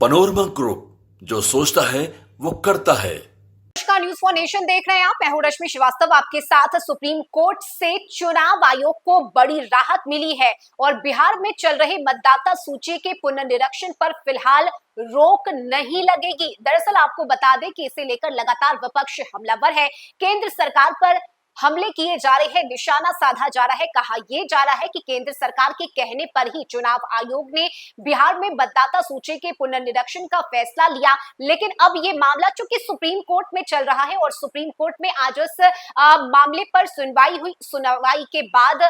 Panorama group, जो सोचता है वो करता है। नमस्कार, न्यूज फॉर नेशन देख रहे हैं आप। मैं हूं रश्मि श्रीवास्तव आपके साथ। सुप्रीम कोर्ट से चुनाव आयोग को बड़ी राहत मिली है और बिहार में चल रहे मतदाता सूची के पुनर्निरीक्षण पर फिलहाल रोक नहीं लगेगी। दरअसल आपको बता दें कि इसे लेकर लगातार विपक्ष हमलावर है। केंद्र सरकार पर हमले किए जा रहे हैं, निशाना साधा जा रहा है। कहा यह जा रहा है कि केंद्र सरकार के कहने पर ही चुनाव आयोग ने बिहार में मतदाता सूची के पुनर्निरीक्षण का फैसला लिया। लेकिन अब यह मामला चूंकि सुप्रीम कोर्ट में चल रहा है और सुप्रीम कोर्ट में आज उस मामले पर सुनवाई हुई। सुनवाई के बाद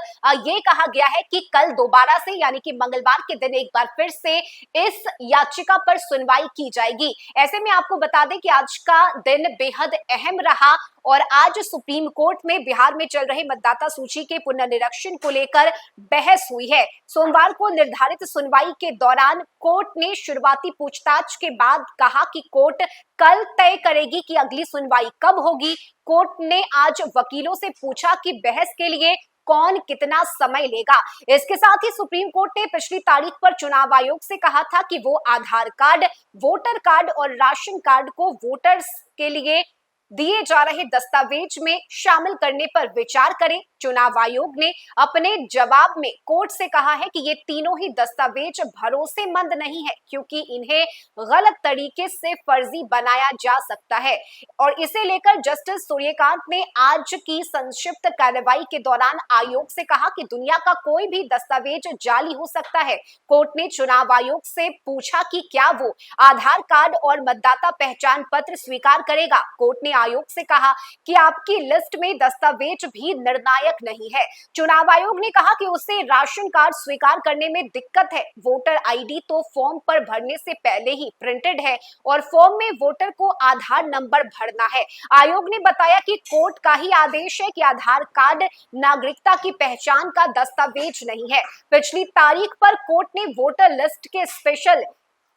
ये कहा गया है कि कल दोबारा से यानी कि मंगलवार के दिन एक बार फिर से इस याचिका पर सुनवाई की जाएगी। ऐसे में आपको बता दें कि आज का दिन बेहद अहम रहा और आज सुप्रीम कोर्ट में बिहार में चल रहे मतदाता सूची के पुनर्निरीक्षण को लेकर बहस हुई है। सोमवार को निर्धारित सुनवाई के दौरान कोर्ट ने शुरुआती पूछताछ के बाद कहा कि कोर्ट कल तय करेगी कि अगली सुनवाई कब होगी। कोर्ट ने आज वकीलों से पूछा कि बहस के लिए कौन कितना समय लेगा। इसके साथ ही सुप्रीम कोर्ट ने पिछली तारीख पर चुनाव आयोग से कहा था कि वो आधार कार्ड, वोटर कार्ड और राशन कार्ड को वोटर्स के लिए दिए जा रहे दस्तावेज में शामिल करने पर विचार करें। चुनाव आयोग ने अपने जवाब में कोर्ट से कहा है कि ये तीनों ही दस्तावेज भरोसेमंद नहीं है क्योंकि इन्हें गलत तरीके से फर्जी बनाया जा सकता है। और इसे लेकर जस्टिस सूर्यकांत ने आज की संक्षिप्त कार्रवाई के दौरान आयोग से कहा कि दुनिया का कोई भी दस्तावेज जाली हो सकता है। कोर्ट ने चुनाव आयोग से पूछा कि क्या वो आधार कार्ड और मतदाता पहचान पत्र स्वीकार करेगा। कोर्ट ने आयोग से कहा कि आपकी लिस्ट में दस्तावेज भी निर्णायक नहीं है। चुनाव आयोग ने कहा कि उसे राशन कार्ड स्वीकार करने में दिक्कत है। वोटर आईडी तो फॉर्म पर भरने से पहले ही प्रिंटेड है और फॉर्म में वोटर को आधार नंबर भरना है। आयोग ने बताया कि कोर्ट का ही आदेश है कि आधार कार्ड नागरिकता की पहचान का दस्तावेज नहीं है। पिछली तारीख पर कोर्ट ने वोटर लिस्ट के स्पेशल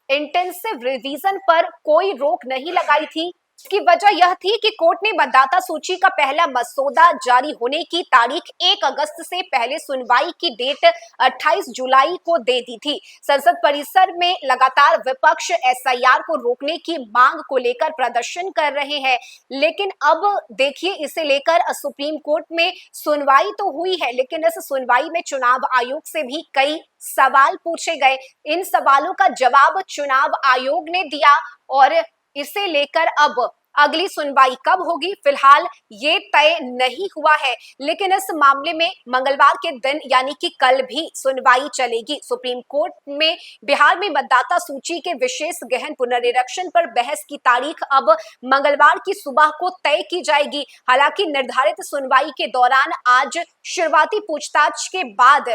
इंटेंसिव रिवीजन पर कोई रोक नहीं लगाई थी। इसकी वजह यह थी कि कोर्ट ने मतदाता सूची का पहला मसौदा जारी होने की तारीख 1 अगस्त से पहले सुनवाई की डेट 28 जुलाई को दे दी थी। संसद परिसर में लगातार विपक्ष एसआईआर को रोकने की मांग को लेकर प्रदर्शन कर रहे हैं। लेकिन अब देखिए, इसे लेकर सुप्रीम कोर्ट में सुनवाई तो हुई है, लेकिन इस सुनवाई में चुनाव आयोग से भी कई सवाल पूछे गए। इन सवालों का जवाब चुनाव आयोग ने दिया और इसे लेकर अब अगली सुनवाई कब होगी फिलहाल ये तय नहीं हुआ है। लेकिन इस मामले में मंगलवार के दिन यानी कि कल भी सुनवाई चलेगी। सुप्रीम कोर्ट में बिहार में मतदाता सूची के विशेष गहन पुनर्निरीक्षण पर बहस की तारीख अब मंगलवार की सुबह को तय की जाएगी। हालांकि निर्धारित सुनवाई के दौरान आज शुरुआती पूछताछ के बाद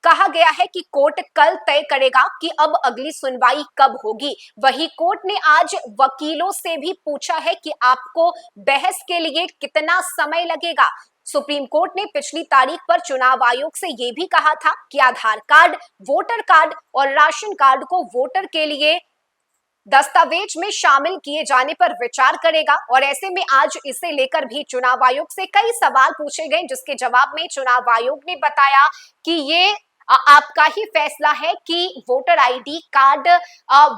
कहा गया है कि कोर्ट कल तय करेगा कि अब अगली सुनवाई कब होगी। वहीं कोर्ट ने आज वकीलों से भी पूछा है कि आपको बहस के लिए कितना समय लगेगा। सुप्रीम कोर्ट ने पिछली तारीख पर चुनाव आयोग से यह भी कहा था कि आधार कार्ड, वोटर कार्ड और राशन कार्ड को वोटर के लिए दस्तावेज में शामिल किए जाने पर विचार करेगा। और ऐसे में आज इसे लेकर भी चुनाव आयोग से कई सवाल पूछे गए, जिसके जवाब में चुनाव आयोग ने बताया कि ये आपका ही फैसला है कि वोटर आईडी कार्ड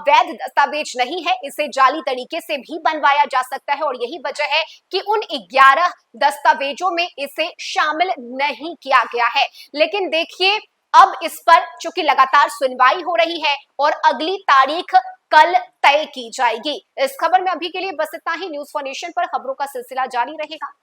वैध दस्तावेज नहीं है, इसे जाली तरीके से भी बनवाया जा सकता है और यही वजह है कि उन 11 दस्तावेजों में इसे शामिल नहीं किया गया है। लेकिन देखिए, अब इस पर चूंकि लगातार सुनवाई हो रही है और अगली तारीख कल तय की जाएगी। इस खबर में अभी के लिए बस इतना ही। न्यूज फॉर नेशन पर खबरों का सिलसिला जारी रहेगा।